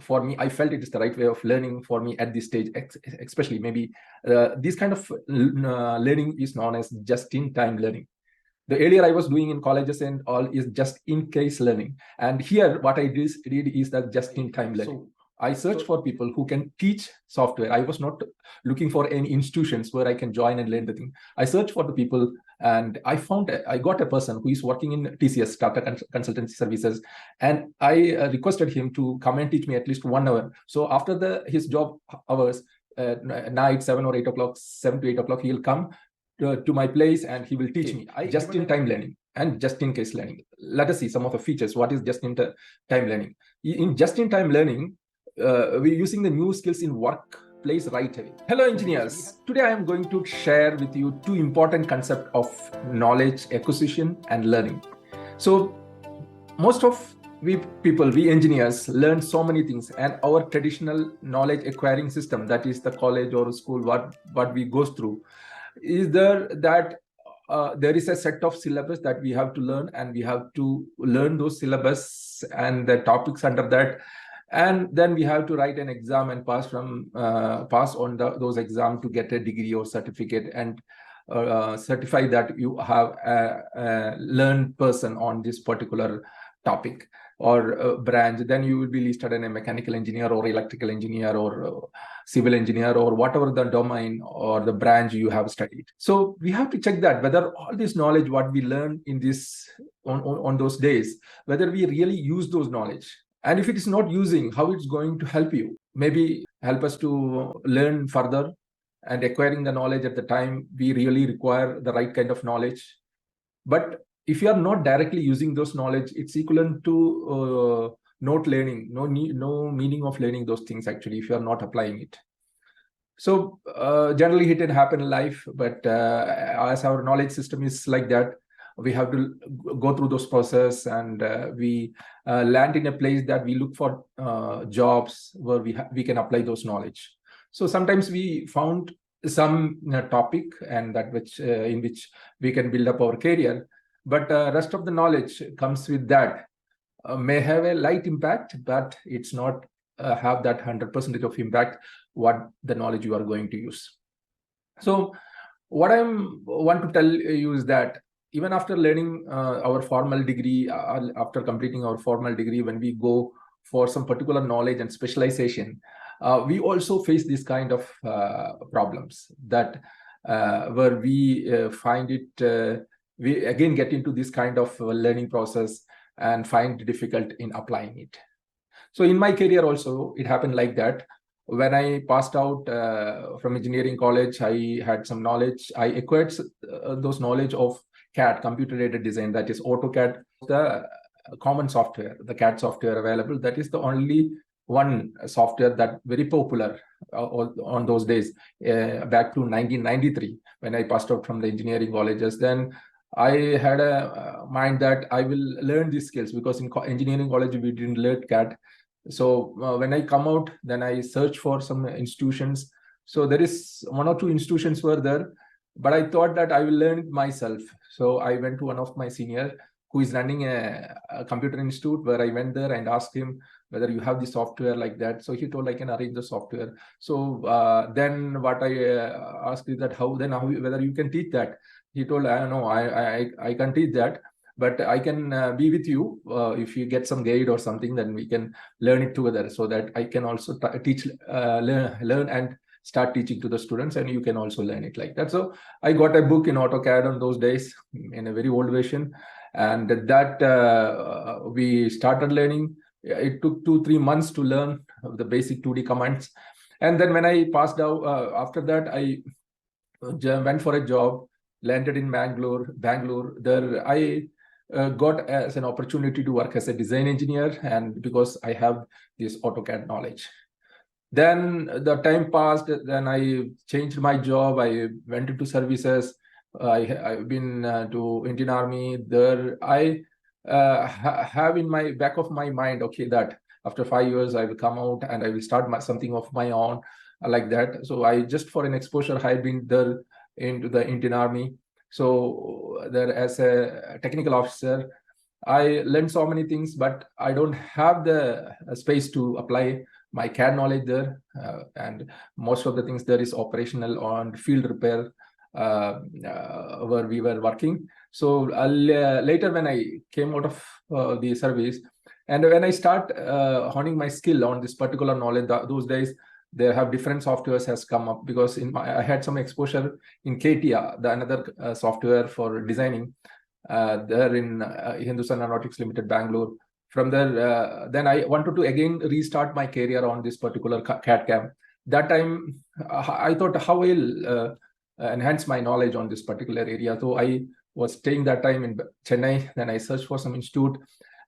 for me, I felt it is the right way of learning for me at this stage, especially maybe this kind of learning is known as just-in-time learning. The earlier I was doing in colleges and all is just in case learning. And here what I did is that just in time learning. So I search for people who can teach software. I was not looking for any institutions where I can join and learn the thing. I searched for the people, and I got a person who is working in TCS, Tata Consultancy Services, and I requested him to come and teach me at least 1 hour. So after his job hours, night 7 or 8 o'clock, 7 to 8 o'clock, he'll come to my place and he will teach me just-in-time learning and just-in-case learning. Let us see some of the features. What is just-in-time learning? In just-in-time learning, we're using the new skills in workplace right away. Hello, engineers. Today I am going to share with you two important concepts of knowledge acquisition and learning. So most of we engineers learn so many things, and our traditional knowledge acquiring system, that is the college or school, what we go through, is there is a set of syllabus that we have to learn, and we have to learn those syllabus and the topics under that, and then we have to write an exam and pass on those exams to get a degree or certificate and certify that you have a learned person on this particular topic or branch. Then you will be listed as a mechanical engineer or electrical engineer or civil engineer or whatever the domain or the branch you have studied. So we have to check that whether all this knowledge what we learn in this on those days, whether we really use those knowledge. And if it is not using, how it's going to help you, maybe help us to learn further and acquiring the knowledge at the time we really require the right kind of knowledge. But if you are not directly using those knowledge, it's equivalent to not learning, no meaning of learning those things actually if you are not applying it. So generally it can happen in life, but as our knowledge system is like that, we have to go through those process, and we land in a place that we look for jobs where we can apply those knowledge. So sometimes we found some topic and that in which we can build up our career, but rest of the knowledge comes with that may have a light impact, but it's not have that 100% of impact what the knowledge you are going to use. So what I want to tell you is that even after learning our formal degree, after completing our formal degree, when we go for some particular knowledge and specialization, we also face this kind of problems that where we find it, we again get into this kind of learning process and find it difficult in applying it. So in my career also, it happened like that. When I passed out from engineering college, I had some knowledge. I acquired those knowledge of CAD, computer-aided design, that is AutoCAD, the common software, the CAD software available. That is the only one software that very popular on those days, back to 1993, when I passed out from the engineering colleges. Then I had a mind that I will learn these skills, because in engineering college we didn't learn CAD. So when I come out, then I search for some institutions. So there is 1 or 2 institutions were there, but I thought that I will learn it myself. So I went to one of my senior who is running a computer institute, where I went there and asked him whether you have the software like that. So he told I can arrange the software. So then what I asked is that whether you can teach that. He told, I don't know, I can teach that, but I can be with you if you get some guide or something, then we can learn it together, so that I can also teach, learn and start teaching to the students, and you can also learn it like that. So I got a book in AutoCAD on those days in a very old version, and that we started learning. It took 2-3 months to learn the basic 2D commands. And then when I passed out, after that, I went for a job, landed in Bangalore. There I got as an opportunity to work as a design engineer, and because I have this AutoCAD knowledge. Then the time passed, then I changed my job. I went into services. I've been to Indian Army. There I have in my back of my mind, okay, that after 5 years I will come out and I will start something of my own, like that. So I just for an exposure, I had been there into the Indian Army. So there as a technical officer, I learned so many things, but I don't have the space to apply my CAD knowledge there. And most of the things there is operational on field repair where we were working. So later when I came out of the service, and when I start honing my skill on this particular knowledge, those days they have different softwares has come up, because I had some exposure in KTIA, the another software for designing there in Hindustan Aeronautics Limited, Bangalore. From there, then I wanted to again restart my career on this particular CAD CAM. That time, I thought how I'll enhance my knowledge on this particular area. So I was staying that time in Chennai. Then I searched for some institute,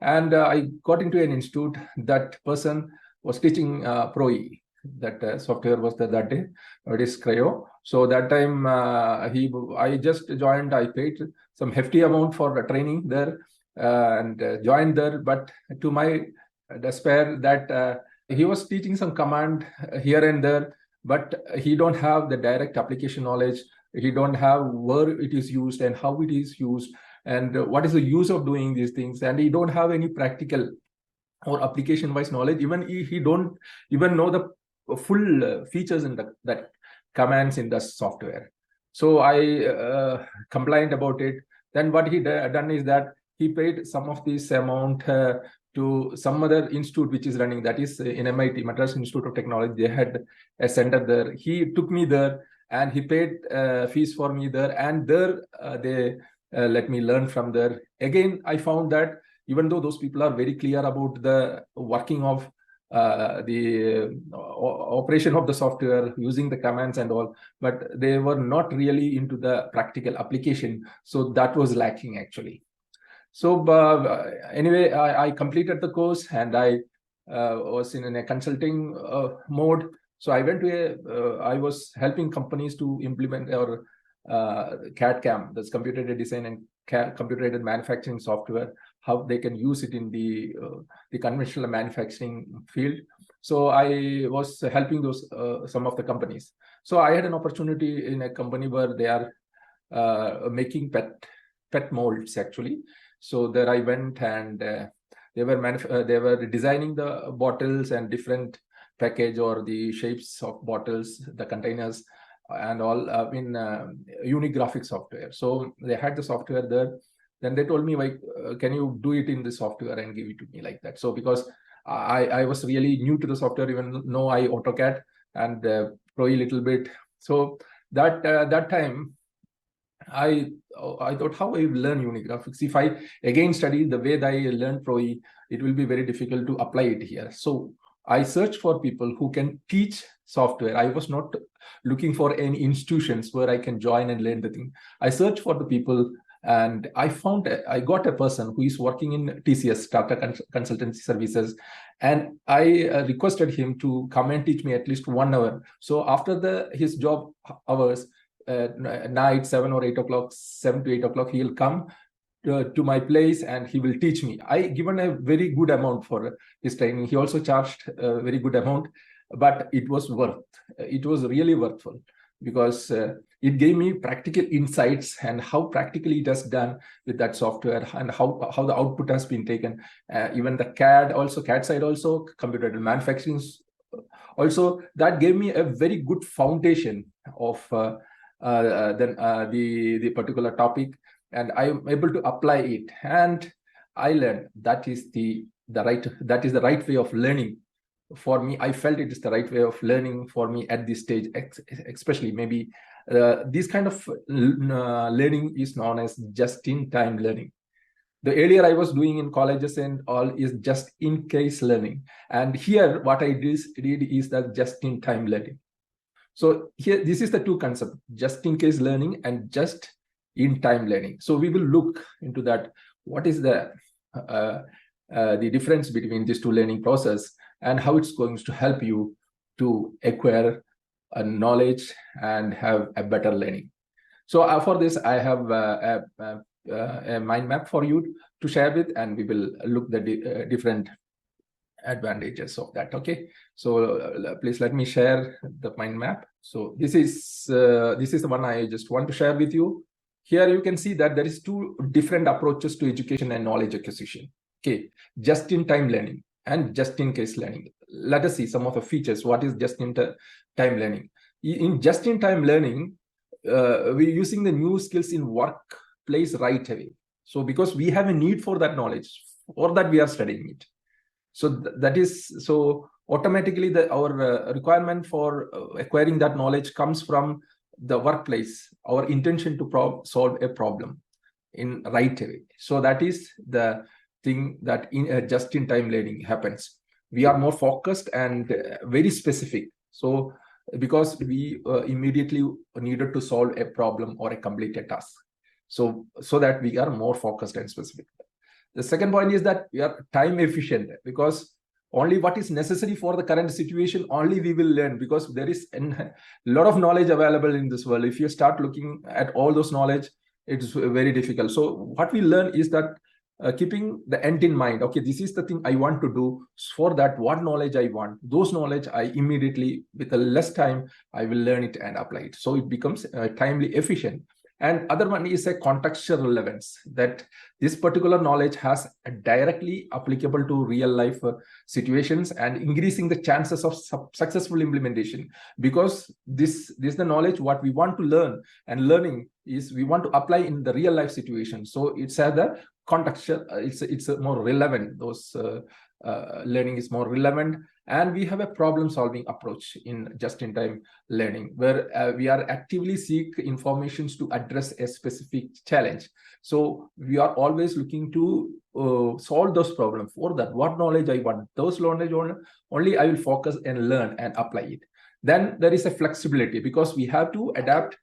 and I got into an institute. That person was teaching Pro-E. That software was that day. It is Creo. So that time, I just joined. I paid some hefty amount for training there and joined there. But to my despair, that he was teaching some command here and there, but he don't have the direct application knowledge. He don't have where it is used and how it is used and what is the use of doing these things. And he don't have any practical or application wise knowledge. Even he don't even know the full features in that commands in the software. So I complained about it. Then what he done is that he paid some of this amount to some other institute which is running, that is in MIT, Madras Institute of Technology. They had a center there. He took me there and he paid fees for me there, and there they let me learn from there. Again, I found that even though those people are very clear about the working of the operation of the software, using the commands and all, but they were not really into the practical application. So that was lacking actually. So anyway, I completed the course, and I was in a consulting mode. So I went to I was helping companies to implement our CAD CAM, that's computer aided design and computer aided manufacturing software, how they can use it in the conventional manufacturing field. So I was helping those some of the companies. So I had an opportunity in a company where they are making pet molds actually. So there I went, and they were designing the bottles and different package or the shapes of bottles, the containers, and all in unique graphic software. So they had the software there. Then they told me, like, can you do it in the software and give it to me like that? So because I was really new to the software, even though I AutoCAD and Pro a little bit. So that time, I thought, how I learn unique graphics? If I again study the way that I learned Pro-E, it will be very difficult to apply it here. So I searched for people who can teach software. I was not looking for any institutions where I can join and learn the thing. I searched for the people, and I got a person who is working in TCS, Tata Consultancy Services, and I requested him to come and teach me at least 1 hour. So after his job hours, night 7 or 8 o'clock, 7 to 8 o'clock, he'll come to my place and he will teach me. I given a very good amount for his training. He also charged a very good amount, but it was really worthful, because it gave me practical insights and how practically it has done with that software, and how the output has been taken. Even the CAD side also, computer manufacturing also, that gave me a very good foundation of the particular topic, and I am able to apply it. And I learned that is the right way of learning for me. I felt it is the right way of learning for me at this stage, especially maybe this kind of learning is known as just-in-time learning. The earlier I was doing in colleges and all is just in case learning, and here what I did is that just-in-time learning. So here, this is the two concepts: just-in-case learning and just-in-time learning. So we will look into that. What is the difference between these two learning process, and how it's going to help you to acquire a knowledge and have a better learning. So for this, I have a mind map for you to share with, and we will look the different advantages of that. Okay, so please let me share the mind map. So this is the one I just want to share with you. here you can see that there is two different approaches to education and knowledge acquisition. Okay, just-in-time learning and just-in-case learning. Let us see some of the features. What is just-in-time learning? In just-in-time learning, we're using the new skills in workplace right away. So because we have a need for that knowledge, or that we are studying it. So that is, so automatically our requirement for acquiring that knowledge comes from the workplace, our intention to solve a problem in right away. So that is the thing that in just-in-time learning happens. We are more focused and very specific. So because we immediately needed to solve a problem or complete a task. So that we are more focused and specific. The second point is that we are time efficient, because only what is necessary for the current situation only we will learn, because there is a lot of knowledge available in this world. If you start looking at all those knowledge, it's very difficult. So what we learn is that keeping the end in mind. Okay, this is the thing I want to do. For that, what knowledge I want, those knowledge I immediately, with a less time, I will learn it and apply it. So it becomes timely efficient. And other one is a contextual relevance, that this particular knowledge has a directly applicable to real life situations and increasing the chances of successful implementation. Because this is the knowledge what we want to learn, and learning is we want to apply in the real life situation. So it's the contextual, it's more relevant. Those learning is more relevant. And we have a problem-solving approach in just-in-time learning, where we are actively seek informations to address a specific challenge. So we are always looking to solve those problems. For that, what knowledge I want, those knowledge only I will focus and learn and apply it. Then there is a flexibility, because we have to adapt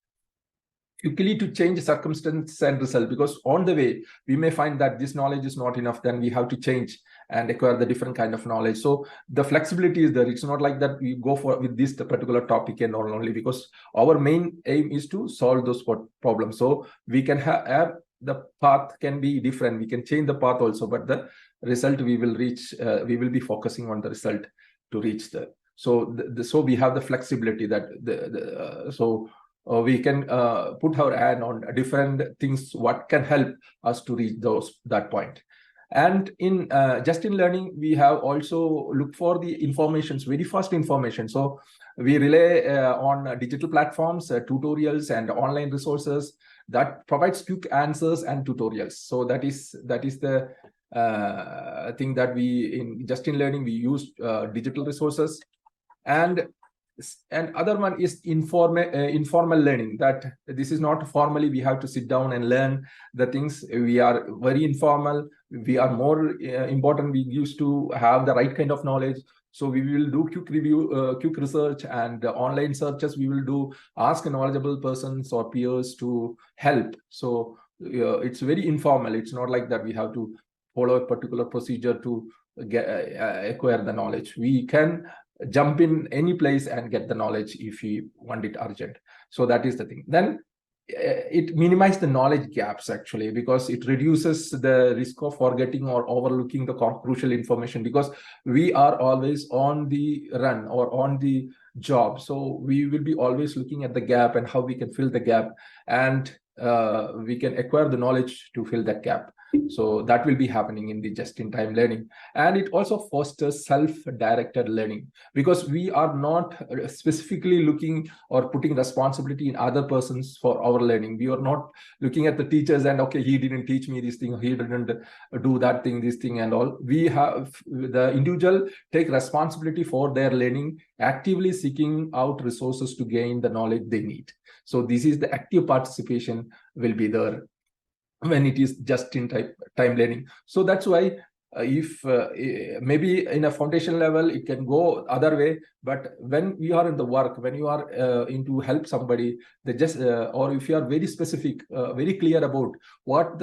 quickly to change circumstance and result, because on the way we may find that this knowledge is not enough, then we have to change and acquire the different kind of knowledge. So the flexibility is there. It's not like that we go for with this particular topic and all only, because our main aim is to solve those problems. So we can have the path can be different, we can change the path also, but the result we will reach, we will be focusing on the result to reach the. So so we have the flexibility that we can put our hand on different things what can help us to reach that point. And in just in learning, we have also looked for the informations, very fast information. So we rely on digital platforms, tutorials and online resources that provides quick answers and tutorials. So that is the thing that we in just in learning we use digital resources. And other one is informal learning, that this is not formally we have to sit down and learn the things. We are very informal. We are more important. We used to have the right kind of knowledge. So we will do quick review, quick research and online searches. We will do ask knowledgeable persons or peers to help. So it's very informal. It's not like that we have to follow a particular procedure to acquire the knowledge. We can jump in any place and get the knowledge if we want it urgent. So that is the thing. Then it minimizes the knowledge gaps actually, because it reduces the risk of forgetting or overlooking the crucial information, because we are always on the run or on the job. So we will be always looking at the gap and how we can fill the gap, and we can acquire the knowledge to fill that gap. So that will be happening in the just-in-time learning. And it also fosters self-directed learning, because we are not specifically looking or putting responsibility in other persons for our learning. We are not looking at the teachers and, okay, he didn't teach me this thing, he didn't do that thing, this thing and all. We have the individual take responsibility for their learning, actively seeking out resources to gain the knowledge they need. So this is the active participation will be there when it is just in time learning. So that's why if maybe in a foundation level it can go other way, but when we are in the work, when you are into help somebody, they just or if you are very specific, very clear about what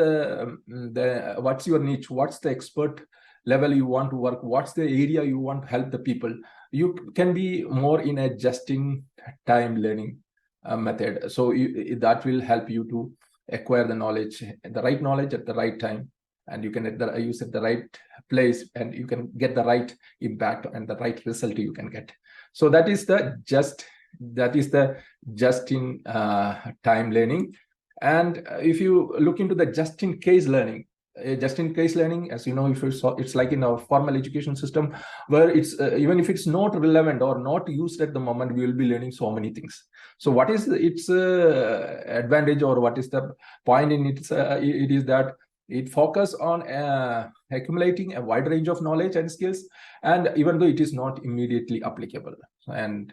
what's your niche, what's the expert level you want to work, what's the area you want to help the people, you can be more in a just in time learning method. So that will help you to acquire the knowledge, the right knowledge at the right time, and you can use it at the right place, and you can get the right impact and the right result you can get. So that is the just in time learning. And if you look into the just-in-case learning, just-in-case learning, as you know, if it's like in our formal education system, where it's even if it's not relevant or not used at the moment, we will be learning so many things. So what is its advantage, or what is the point in it? It is that it focuses on accumulating a wide range of knowledge and skills, and even though it is not immediately applicable, and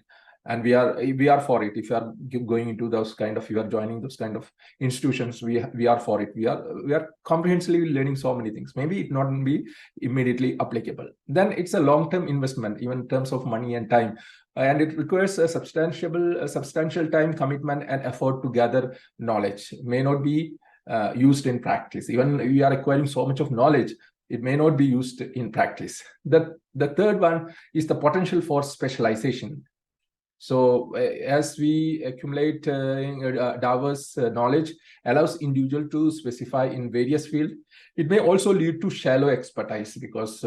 we are for it. If you are going into those kind of, you are joining those kind of institutions, we are for it. We are comprehensively learning so many things. Maybe it not be immediately applicable. Then it's a long-term investment, even in terms of money and time, and it requires a substantial time commitment and effort to gather knowledge. It may not be used in practice. Even we are acquiring so much of knowledge, it may not be used in practice. The third one is the potential for specialization. So as we accumulate diverse knowledge allows individual to specify in various fields. It may also lead to shallow expertise, because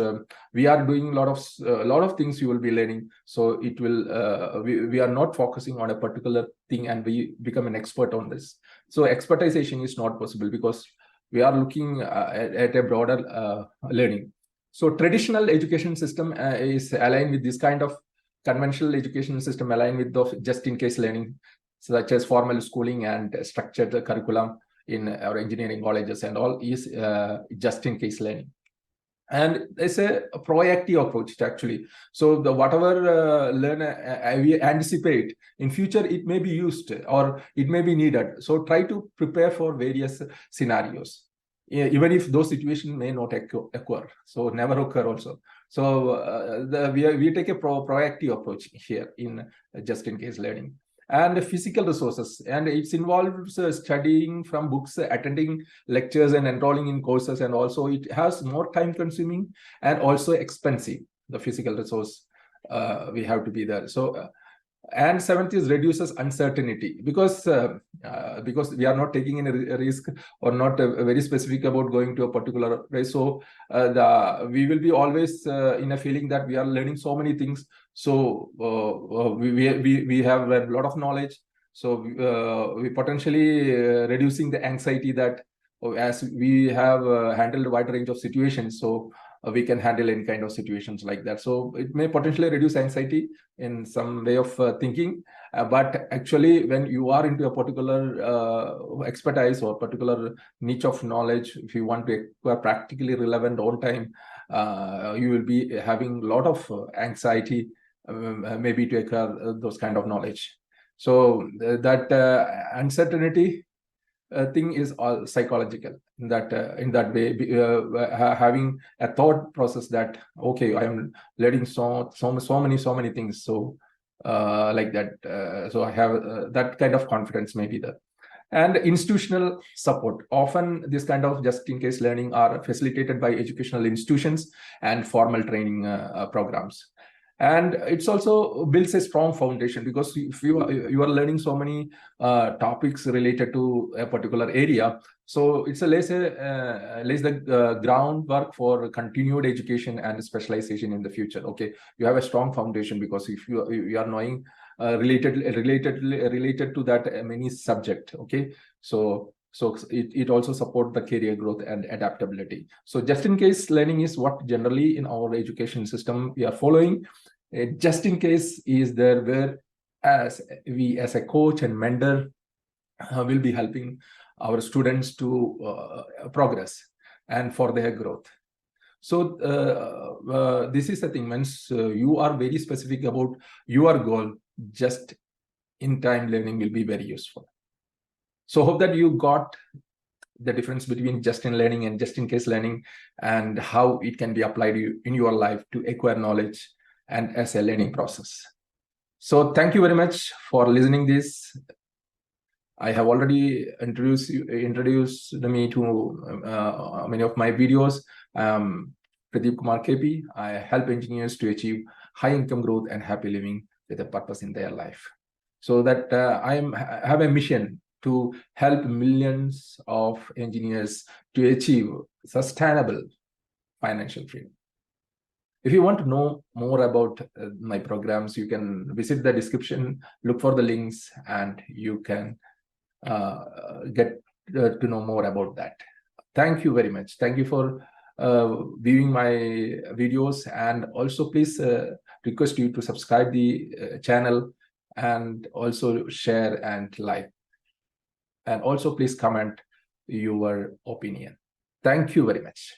we are doing a lot of things you will be learning. So it will we are not focusing on a particular thing and we become an expert on this. So expertization is not possible, because we are looking at a broader learning. So traditional education system is aligned with this kind of conventional education system, aligned with the just-in-case learning, such as formal schooling and structured curriculum in our engineering colleges and all, is just-in-case learning. And it's a proactive approach actually. So the whatever we anticipate in future, it may be used or it may be needed. So try to prepare for various scenarios, even if those situations may not occur. So never occur also. So we take a proactive approach here in just-in-case learning. And physical resources, and it involves studying from books, attending lectures, and enrolling in courses, and also it has more time consuming and also expensive. The physical resource, we have to be there. So and seventh is reduces uncertainty, because we are not taking any risk or not very specific about going to a particular place. So we will be always in a feeling that we are learning so many things. So we have a lot of knowledge. So we potentially reducing the anxiety that as we have handled a wide range of situations. So we can handle any kind of situations like that. So it may potentially reduce anxiety in some way of thinking. But actually, when you are into a particular expertise or particular niche of knowledge, if you want to acquire practically relevant on time, you will be having a lot of anxiety, maybe to acquire those kind of knowledge. So that uncertainty thing is all psychological in that way, having a thought process that okay, I am learning so many things, so like that, so I have that kind of confidence may be there. And institutional support, often this kind of just-in-case learning are facilitated by educational institutions and formal training programs. And it's also builds a strong foundation, because if you are learning so many topics related to a particular area, so it's lays the groundwork for continued education and specialization in the future. Okay, you have a strong foundation, because if you are knowing related to that many subject. Okay, so it also support the career growth and adaptability. So just-in-case learning is what generally in our education system we are following. Just-in-case is there where as a coach and mentor will be helping our students to progress and for their growth. So this is the thing. Once you are very specific about your goal, just-in-time learning will be very useful. So hope that you got the difference between just-in learning and just-in-case learning, and how it can be applied in your life to acquire knowledge and as a learning process. So thank you very much for listening this. I have already introduced me to many of my videos. Pradeep Kumar KP. I help engineers to achieve high income growth and happy living with a purpose in their life. So that I have a mission to help millions of engineers to achieve sustainable financial freedom. If you want to know more about my programs, you can visit the description, look for the links, and you can get to know more about that. Thank you very much. Thank you for viewing my videos, and also please request you to subscribe the channel, and also share and like, and also please comment your opinion. Thank you very much.